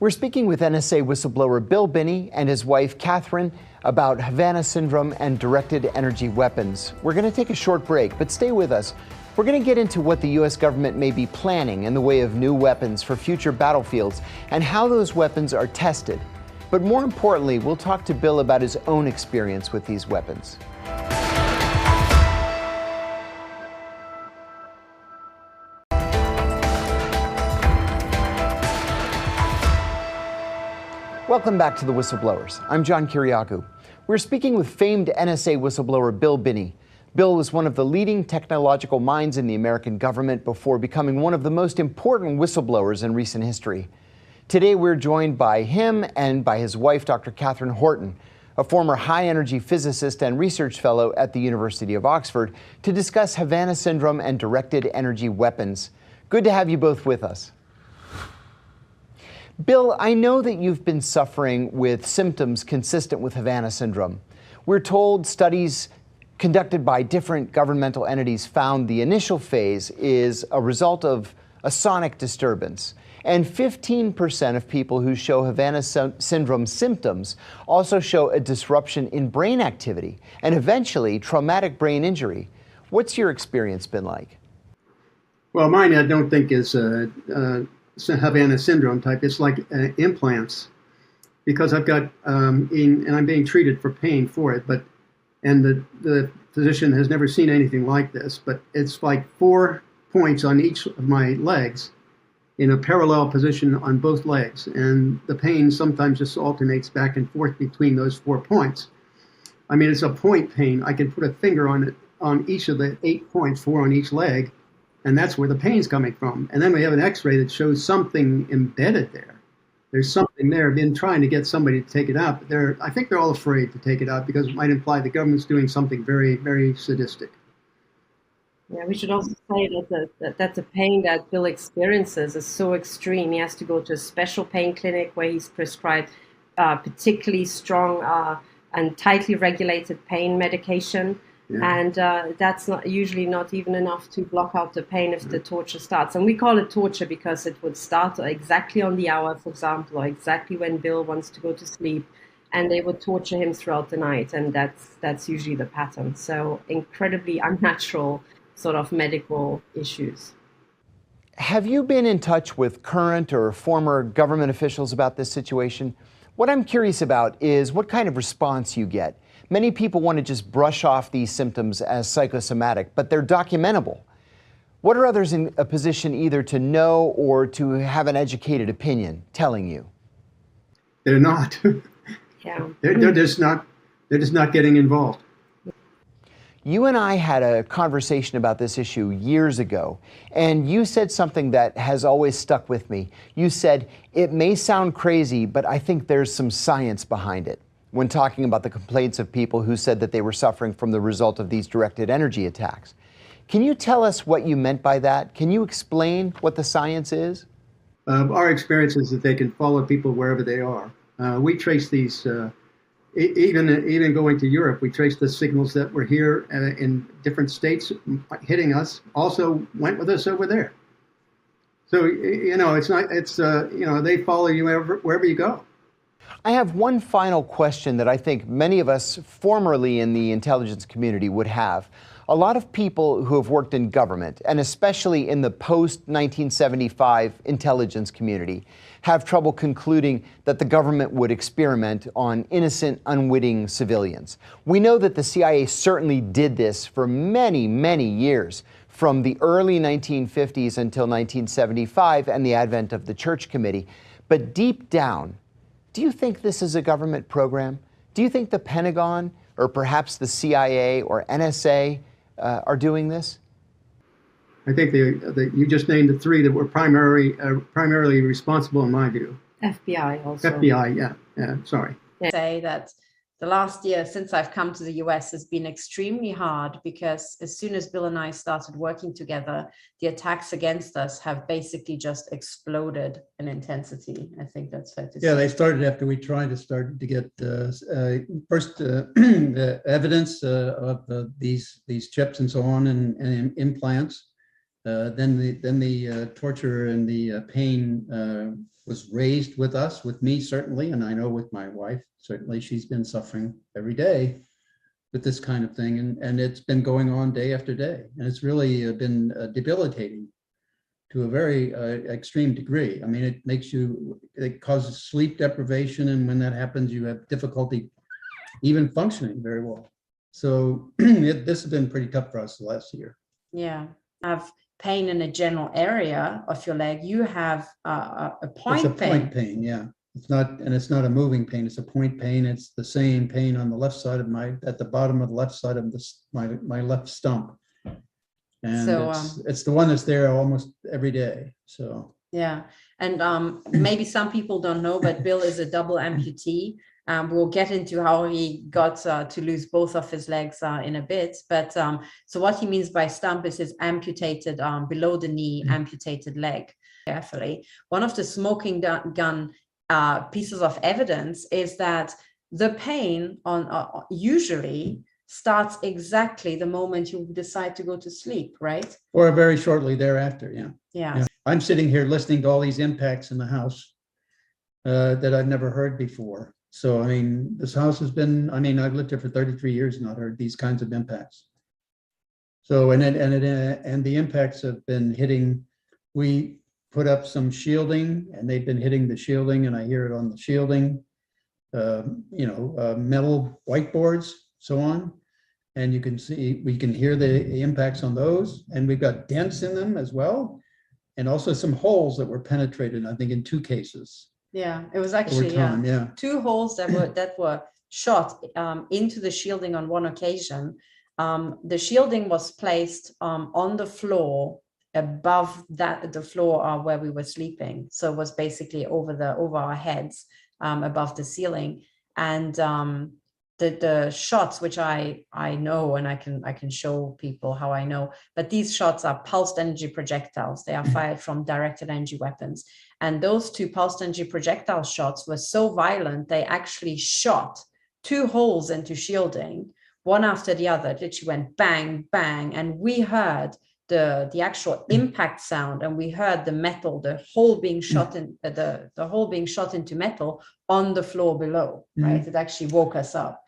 We're speaking with NSA whistleblower Bill Binney and his wife Catherine about Havana syndrome and directed energy weapons. We're going to take a short break, but stay with us. We're going to get into what the U.S. government may be planning in the way of new weapons for future battlefields and how those weapons are tested. But more importantly, we'll talk to Bill about his own experience with these weapons. Welcome back to The Whistleblowers. I'm John Kiriakou. We're speaking with famed NSA whistleblower Bill Binney. Bill was one of the leading technological minds in the American government before becoming one of the most important whistleblowers in recent history. Today we're joined by him and by his wife, Dr. Catherine Horton, a former high-energy physicist and research fellow at the University of Oxford, to discuss Havana syndrome and directed energy weapons. Good to have you both with us. Bill, I know that you've been suffering with symptoms consistent with Havana syndrome. We're told studies conducted by different governmental entities found the initial phase is a result of a sonic disturbance. And 15% of people who show Havana syndrome symptoms also show a disruption in brain activity and eventually traumatic brain injury. What's your experience been like? Well, mine I don't think is Havana syndrome type. It's like implants, because I've got and I'm being treated for pain for it. And the physician has never seen anything like this. But it's like 4 points on each of my legs, in a parallel position on both legs, and the pain sometimes just alternates back and forth between those 4 points. I mean, it's a point pain. I can put a finger on it on each of the 8 points, 4 on each leg. And that's where the pain's coming from. And then we have an x-ray that shows something embedded there. There's something there. I've been trying to get somebody to take it out, but I think they're all afraid to take it out because it might imply the government's doing something very, very sadistic. Yeah, we should also say that the pain that Bill experiences is so extreme. He has to go to a special pain clinic where he's prescribed particularly strong and tightly regulated pain medication. Yeah. And that's usually not even enough to block out the pain if the torture starts. And we call it torture because it would start exactly on the hour, for example, or exactly when Bill wants to go to sleep. And they would torture him throughout the night. And that's usually the pattern. So incredibly unnatural sort of medical issues. Have you been in touch with current or former government officials about this situation? What I'm curious about is what kind of response you get. Many people want to just brush off these symptoms as psychosomatic, but they're documentable. What are others in a position either to know or to have an educated opinion telling you? They're not. Yeah. They're just not getting involved. You and I had a conversation about this issue years ago, and you said something that has always stuck with me. You said, it may sound crazy, but I think there's some science behind it, when talking about the complaints of people who said that they were suffering from the result of these directed energy attacks. Can you tell us what you meant by that? Can you explain what the science is? Our experience is that they can follow people wherever they are. We trace these, even going to Europe, we trace the signals that were here in different states hitting us, also went with us over there. So, they follow you wherever you go. I have one final question that I think many of us formerly in the intelligence community would have. A lot of people who have worked in government, and especially in the post-1975 intelligence community, have trouble concluding that the government would experiment on innocent, unwitting civilians. We know that the CIA certainly did this for many, many years, from the early 1950s until 1975 and the advent of the Church Committee. But deep down, do you think this is a government program? Do you think the Pentagon or perhaps the CIA or NSA are doing this? I think you just named the three that were primarily responsible in my view. FBI also. FBI, yeah, sorry. Say that the last year since I've come to the US has been extremely hard because as soon as Bill and I started working together, the attacks against us have basically just exploded in intensity. I think that's fair to say. Yeah, they started after we tried to start to get first the evidence of these chips and so on and implants. then the torture and the pain was raised with me certainly, and I know with my wife certainly. She's been suffering every day with this kind of thing, and it's been going on day after day, and it's really been debilitating to a very extreme degree. I mean, it causes sleep deprivation, and when that happens, you have difficulty even functioning very well. So this has been pretty tough for us the last year. Yeah, have pain in a general area of your leg. You have a point It's a pain. point pain, yeah. It's not a moving pain. It's a point pain. It's the same pain on the left side of at the bottom of the left side of my left stump. And So, it's the one that's there almost every day. So yeah, and maybe some people don't know, but Bill is a double amputee. We'll get into how he got to lose both of his legs in a bit. But so what he means by stump is his amputated below the knee amputated leg. Carefully, one of the smoking gun pieces of evidence is that the pain on usually starts exactly the moment you decide to go to sleep, right? or very shortly thereafter, yeah. Yeah. I'm sitting here listening to all these impacts in the house that I've never heard before. So, I mean, this house has been, I've lived here for 33 years and not heard these kinds of impacts. So, and the impacts have been hitting, we put up some shielding and they've been hitting the shielding, and I hear it on the shielding, metal whiteboards, so on. And we can hear the impacts on those, and we've got dents in them as well. And also some holes that were penetrated, I think in 2 cases. Yeah, it was actually yeah. 2 holes that were shot into the shielding on one occasion. The shielding was placed on the floor above the floor where we were sleeping. So it was basically over our heads, above the ceiling. And the shots, which I know, and I can show people how I know, but these shots are pulsed energy projectiles. They are fired from directed energy weapons. And those 2 pulsed energy projectile shots were so violent, they actually shot 2 holes into shielding, one after the other. It literally went bang, bang. And we heard the actual impact sound, and we heard the metal, the hole being shot in the hole being shot into metal on the floor below, right? It actually woke us up.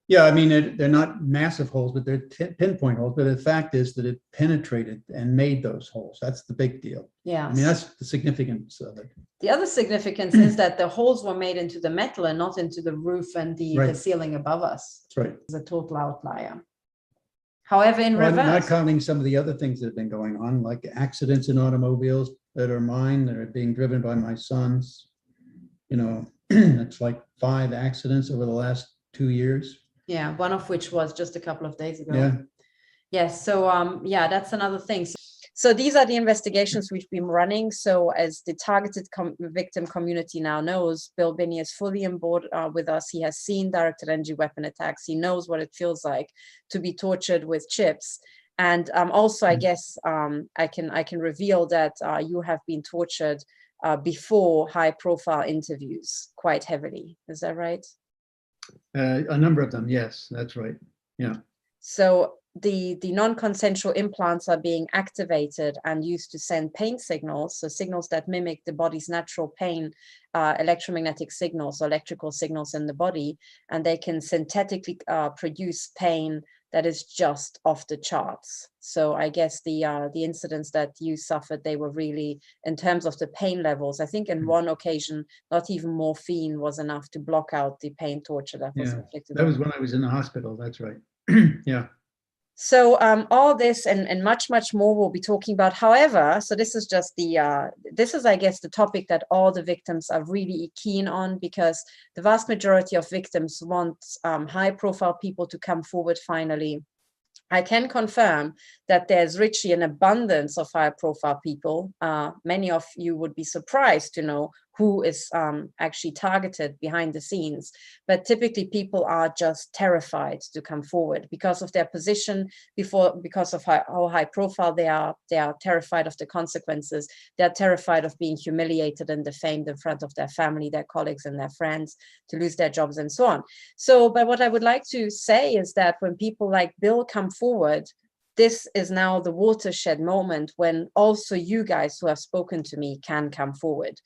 Yeah, I mean, they're not massive holes, but they're pinpoint holes. But the fact is that it penetrated and made those holes. That's the big deal. Yeah. I mean, that's the significance of it. The other significance is that the holes were made into the metal and not into the roof and the ceiling above us. That's right. It's a total outlier. However, in reverse, not counting some of the other things that have been going on, like accidents in automobiles that are mine, that are being driven by my sons. It's like 5 accidents over the last 2 years. Yeah, one of which was just a couple of days ago. Yeah. Yes. So that's another thing. So these are the investigations we've been running. So as the targeted victim community now knows, Bill Binney is fully on board with us. He has seen directed energy weapon attacks. He knows what it feels like to be tortured with chips. And also, I guess I can reveal that you have been tortured before high-profile interviews quite heavily. Is that right? A number of them, yes, that's right. Yeah. So the non-consensual implants are being activated and used to send pain signals, so signals that mimic the body's natural pain, electromagnetic signals, electrical signals in the body, and they can synthetically produce pain that is just off the charts. So I guess the incidents that you suffered, they were really, in terms of the pain levels, I think in one occasion, not even morphine was enough to block out the pain torture that was inflicted. That was when I was in the hospital, that's right. Yeah. So all this and much, much more we'll be talking about. However, so this is just this is, I guess, the topic that all the victims are really keen on, because the vast majority of victims want high-profile people to come forward finally. I can confirm that there's richly an abundance of high-profile people. Many of you would be surprised to know who is actually targeted behind the scenes. But typically people are just terrified to come forward because of their position, because of how high profile they are. They are terrified of the consequences. They're terrified of being humiliated and defamed in front of their family, their colleagues, and their friends, to lose their jobs and so on. So, but what I would like to say is that when people like Bill come forward, this is now the watershed moment when also you guys who have spoken to me can come forward.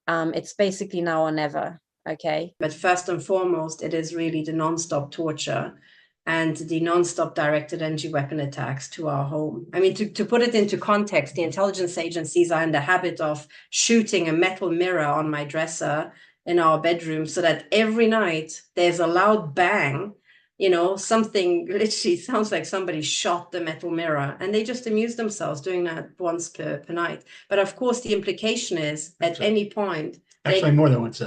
It's basically now or never, okay? But first and foremost, it is really the non-stop torture and the non-stop directed energy weapon attacks to our home. I mean, to put it into context, the intelligence agencies are in the habit of shooting a metal mirror on my dresser in our bedroom so that every night there's a loud bang, you know, something literally sounds like somebody shot the metal mirror, and they just amuse themselves doing that once per night. But of course, the implication is at any point, Actually, more than once.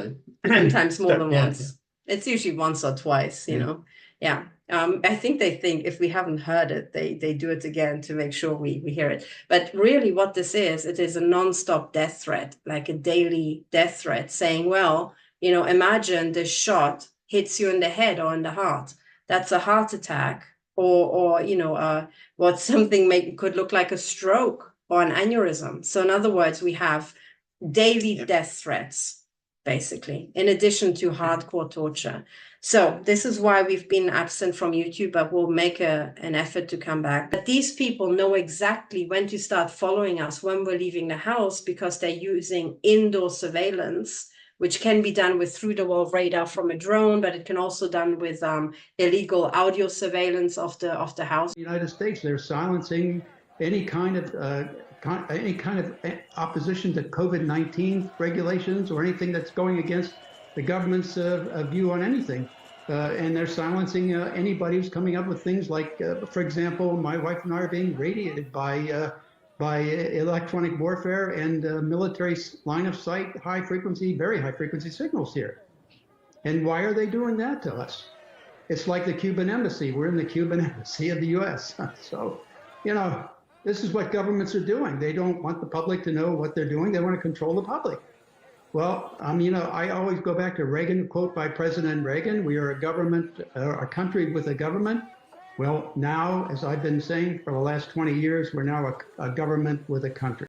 sometimes more than Yeah, once. It's usually once or twice, you know. Yeah. I think they think if we haven't heard it, they do it again to make sure we hear it. But really what this is, it is a non-stop death threat, like a daily death threat saying, well, you know, imagine this shot hits you in the head or in the heart. That's a heart attack or you know, what something could look like a stroke or an aneurysm. So in other words, we have daily death threats, basically, in addition to hardcore torture. So this is why we've been absent from YouTube, but we'll make an effort to come back. But these people know exactly when to start following us when we're leaving the house, because they're using indoor surveillance, which can be done with through-the-wall radar from a drone, but it can also done with illegal audio surveillance of the house. In the United States, they're silencing any kind of opposition to COVID-19 regulations or anything that's going against the government's view on anything. And they're silencing anybody who's coming up with things like, for example, my wife and I are being radiated by electronic warfare and military line of sight, high frequency, very high frequency signals here. And why are they doing that to us? It's like the Cuban embassy. We're in the Cuban embassy of the US. So, you know, this is what governments are doing. They don't want the public to know what they're doing. They want to control the public. Well, you know, I always go back to Reagan, quote by President Reagan, we are a government, a country with a government. Well, now, as I've been saying for the last 20 years, we're now a government with a country.